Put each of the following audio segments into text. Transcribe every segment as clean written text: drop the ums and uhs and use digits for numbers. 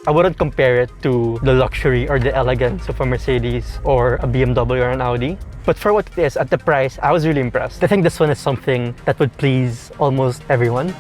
I wouldn't compare it to the luxury or the elegance of a Mercedes or a BMW or an Audi. But for what it is, at the price, I was really impressed. I think this one is something that would please almost everyone.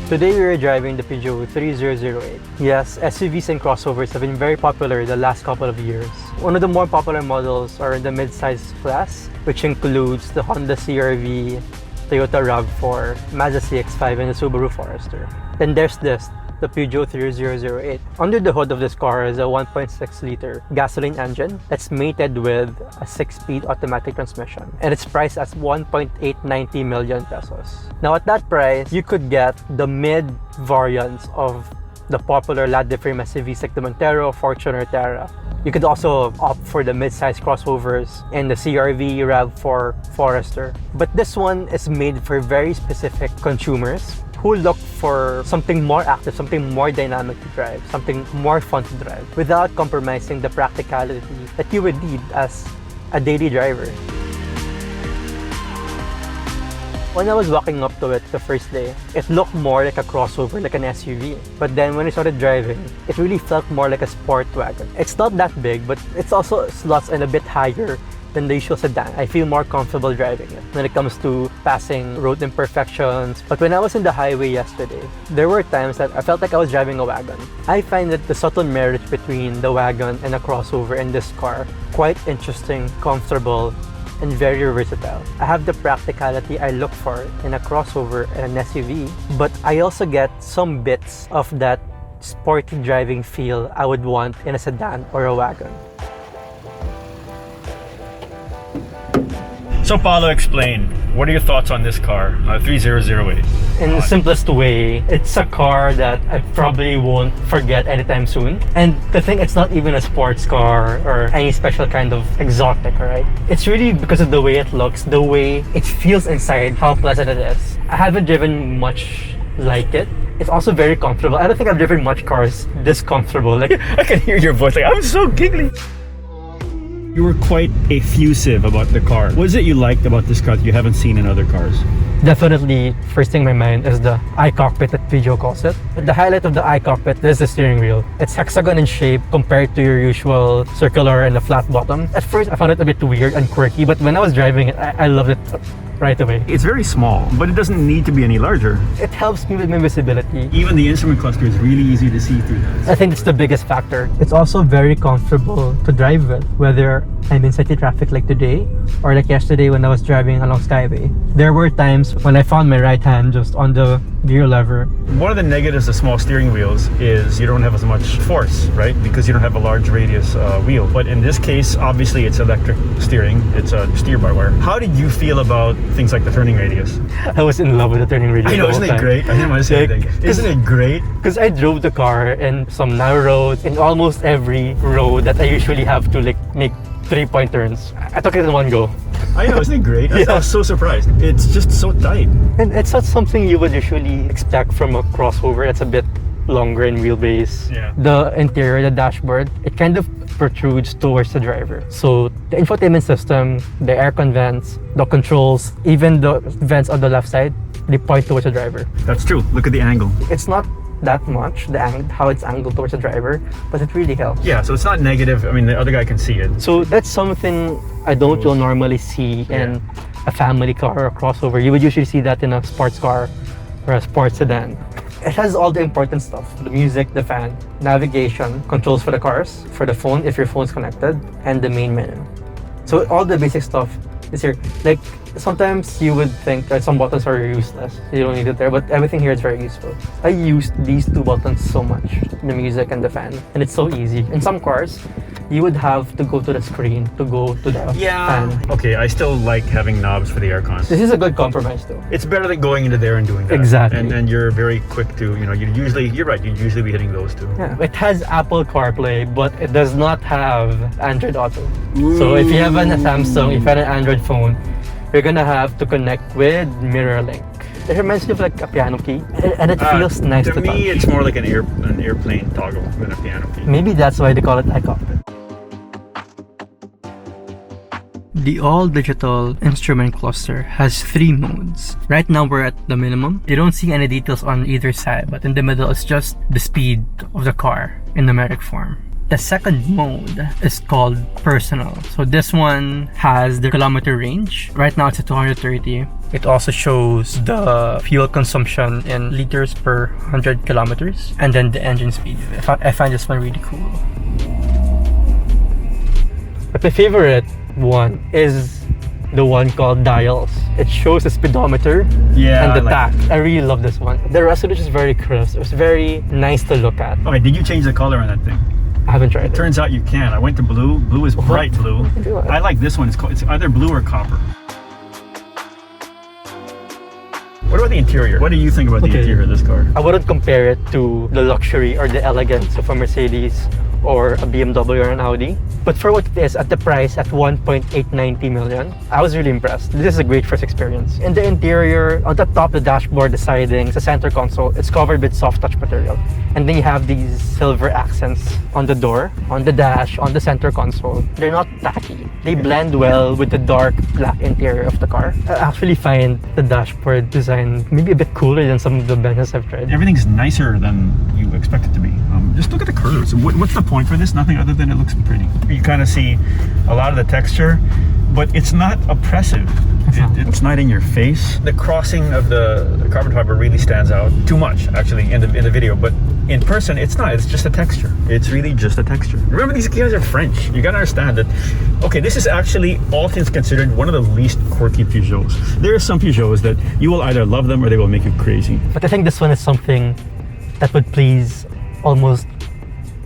Today we are driving the Peugeot 3008. Yes, SUVs and crossovers have been very popular the last couple of years. One of the more popular models are in the mid-size class, which includes the Honda CR-V, Toyota RAV4, Mazda CX-5, and the Subaru Forester. Then there's this, the Peugeot 3008. Under the hood of this car is a 1.6-liter gasoline engine that's mated with a 6-speed automatic transmission, and it's priced as 1.890 million pesos. Now at that price, you could get the mid variants of the popular ladder frame SUVs like the Montero, Fortuner, or Terra. You could also opt for the mid-size crossovers and the CR-V, RAV4, Forester. But this one is made for very specific consumers who look for something more active, something more dynamic to drive, something more fun to drive, without compromising the practicality that you would need as a daily driver. When I was walking up to it the first day, it looked more like a crossover, like an SUV. But then when I started driving, it really felt more like a sport wagon. It's not that big, but it's also slots and a bit higher than the usual sedan. I feel more comfortable driving it when it comes to passing road imperfections. But when I was in the highway yesterday, there were times that I felt like I was driving a wagon. I find that the subtle marriage between the wagon and a crossover in this car quite interesting, comfortable, and very versatile. I have the practicality I look for in a crossover and an SUV, but I also get some bits of that sporty driving feel I would want in a sedan or a wagon. So Paolo, explain, what are your thoughts on this car, 3008? In the simplest way, it's a car that I probably won't forget anytime soon. And the thing, it's not even a sports car or any special kind of exotic, right? It's really because of the way it looks, the way it feels inside, how pleasant it is. I haven't driven much like it. It's also very comfortable. I don't think I've driven much cars this comfortable. Like, I can hear your voice, like, I'm so giggly. You were quite effusive about the car. What is it you liked about this car that you haven't seen in other cars? definitely, first thing in my mind is the iCockpit that Peugeot calls it. The highlight of the iCockpit is the steering wheel. It's hexagon in shape compared to your usual circular and a flat bottom. At first, I found it a bit weird and quirky, but when I was driving it, I loved it right away. It's very small, but it doesn't need to be any larger. It helps me with my visibility. Even the instrument cluster is really easy to see through that. I think it's the biggest factor. It's also very comfortable to drive with, whether I'm in city traffic like today or like yesterday when I was driving along Skyway. There were times when I found my right hand just on the gear lever. One of the negatives of small steering wheels is you don't have as much force, right? Because you don't have a large radius wheel. But in this case, obviously it's electric steering. It's a steer by wire. How did you feel about things like the turning radius? I was in love with the turning radius. I know, isn't it great? I didn't want to say anything. Isn't it great? Because I drove the car in some narrow roads, in almost every road that I usually have to like make 3-point turns. I took it in one go. I know, isn't it great? I was so surprised. It's just so tight. And it's not something you would usually expect from a crossover. It's a bit longer in wheelbase. Yeah. The interior, the dashboard, it kind of protrudes towards the driver. So the infotainment system, the aircon vents, the controls, even the vents on the left side, they point towards the driver. That's true. Look at the angle. It's not that much, how it's angled towards the driver, but it really helps. Yeah, so it's not negative. I mean, the other guy can see it. So that's something I don't normally see in a family car or a crossover. You would usually see that in a sports car or a sports sedan. It has all the important stuff: the music, the fan, navigation, controls for the cars, for the phone if your phone's connected, and the main menu. So all the basic stuff is here. Like, sometimes you would think that some buttons are useless, you don't need it there, but everything here is very useful. I used these two buttons so much, the music and the fan, and it's so easy. In some cars, you would have to go to the screen to go to the fan. Okay, I still like having knobs for the aircon. This is a good compromise though. It's better than going into there and doing that. Exactly. And then you're very quick to, you're right, you'd usually be hitting those two. Yeah, it has Apple CarPlay, but it does not have Android Auto. Ooh. So if you have a Samsung, if you have an Android phone, you're gonna have to connect with MirrorLink. It reminds me of like a piano key, and it feels nice to touch. To me, it's more like an airplane toggle than a piano key. Maybe that's why they call it iCockpit. The all-digital instrument cluster has 3 modes. Right now we're at the minimum. You don't see any details on either side, but in the middle it's just the speed of the car in numeric form. The second mode is called personal. So this one has the kilometer range. Right now it's at 230. It also shows the fuel consumption in liters per 100 kilometers and then the engine speed. I find this one really cool. But my favorite one is the one called dials. It shows the speedometer and the tach. I really love this one. The rest of it is very crisp. It's very nice to look at. Okay, did you change the color on that thing? I haven't tried it. Turns out you can. I went to blue. Blue is bright blue. I like this one. It's either blue or copper. What about the interior? What do you think about the interior of this car? I wouldn't compare it to the luxury or the elegance of a Mercedes or a BMW or an Audi. But for what it is at the price at 1.890 million, I was really impressed. This is a great first experience. In the interior, on the top, the dashboard, the sidings, the center console, it's covered with soft touch material. And then you have these silver accents on the door, on the dash, on the center console. They're not tacky. They blend well with the dark black interior of the car. I actually find the dashboard design maybe a bit cooler than some of the Benzes I've tried. Everything's nicer than you expect it to be. Just look at the curves. What's the point for this? Nothing other than it looks pretty. You kind of see a lot of the texture, but it's not oppressive. It's not in your face. The crossing of the carbon fiber really stands out too much, actually, in the video. But in person, it's not. It's just a texture. It's really just a texture. Remember, these guys are French. You gotta understand that. Okay, this is actually, all things considered, one of the least quirky Peugeots. There are some Peugeots that you will either love them or they will make you crazy. But I think this one is something that would please almost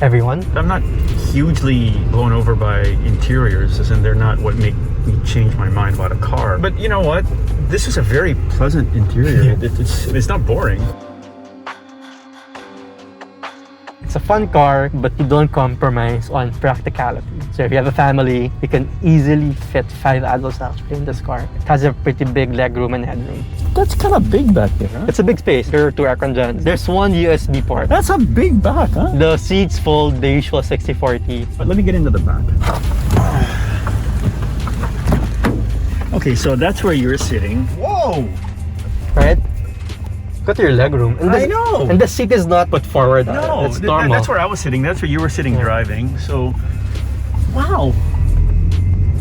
everyone. I'm not hugely blown over by interiors, as in they're not what make me change my mind about a car. But you know what? This is a very pleasant interior. It's not boring. It's a fun car, but you don't compromise on practicality. So if you have a family, you can easily fit 5 adults actually in this car. It has a pretty big legroom and headroom. That's kind of big back there, huh? It's a big space. There are 2 air conditioners. There's one USB port. That's a big back, huh? The seats fold the usual 60-40. But let me get into the back. Okay, so that's where you're sitting. Whoa! Right? Look at your legroom. And I know! And the seat is not put forward. No, it's normal. That's where I was sitting. That's where you were sitting driving. So, wow.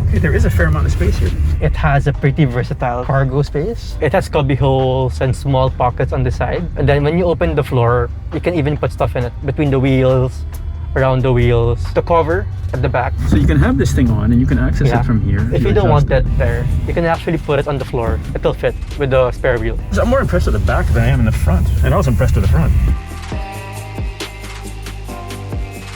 Okay, there is a fair amount of space here. It has a pretty versatile cargo space. It has cubby holes and small pockets on the side. And then when you open the floor, you can even put stuff in it. Between the wheels, around the wheels. The cover at the back. So you can have this thing on and you can access it from here. If you don't want it there, you can actually put it on the floor. It'll fit with the spare wheel. I'm more impressed with the back than I am in the front. And I was impressed with the front.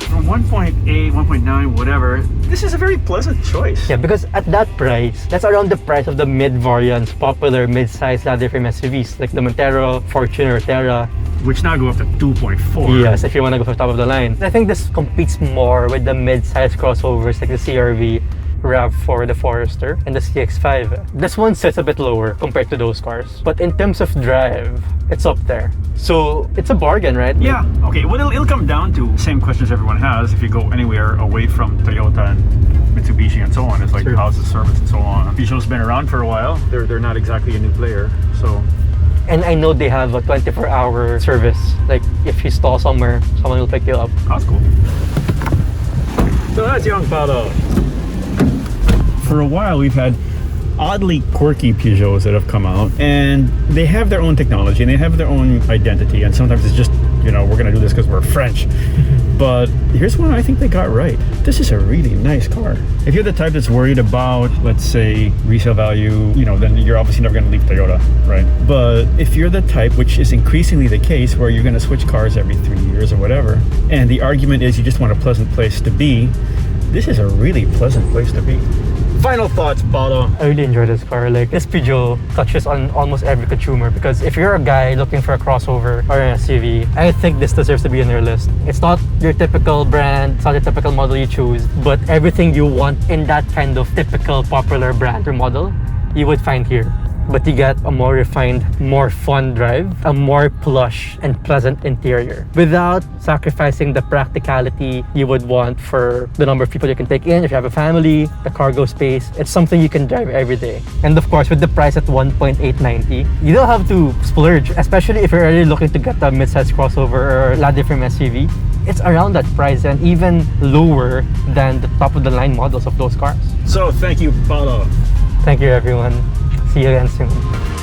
From 1.8, 1.9, whatever, this is a very pleasant choice. Yeah, because at that price, that's around the price of the mid-variants, popular mid-size ladder frame SUVs like the Montero, Fortuner, Terra. Which now go up to 2.4. Yes, if you want to go for top of the line. I think this competes more with the mid-size crossovers like the CR-V, RAV4, the Forester, and the CX-5. This one sits a bit lower compared to those cars. But in terms of drive, it's up there. So it's a bargain, right? Yeah. Okay, well, it'll come down to the same questions everyone has if you go anywhere away from Toyota and Mitsubishi and so on. It's like how's the service and so on. Peugeot's been around for a while. They're not exactly a new player, so... And I know they have a 24-hour service. Like, if you stall somewhere, someone will pick you up. That's cool. So that's young Paulo. For a while, we've had oddly quirky Peugeots that have come out, and they have their own technology and they have their own identity. And sometimes it's just, you know, we're going to do this because we're French. But here's one I think they got right. This is a really nice car. If you're the type that's worried about, let's say, resale value, you know, then you're obviously never going to leave Toyota, right? But if you're the type, which is increasingly the case, where you're going to switch cars every 3 years or whatever, and the argument is you just want a pleasant place to be, this is a really pleasant place to be. Final thoughts, Paulo. I really enjoy this car. Like, this Peugeot touches on almost every consumer, because if you're a guy looking for a crossover or an SUV, I think this deserves to be on your list. It's not your typical brand, it's not your typical model you choose, but everything you want in that kind of typical popular brand or model, you would find here. but you get a more refined, more fun drive, a more plush and pleasant interior without sacrificing the practicality you would want for the number of people you can take in if you have a family, the cargo space. It's something you can drive every day. And of course, with the price at 1.890, you don't have to splurge, especially if you're really looking to get a mid-size crossover or a lot different SUV. It's around that price and even lower than the top of the line models of those cars. So thank you, Paolo. Thank you, everyone. See you again soon.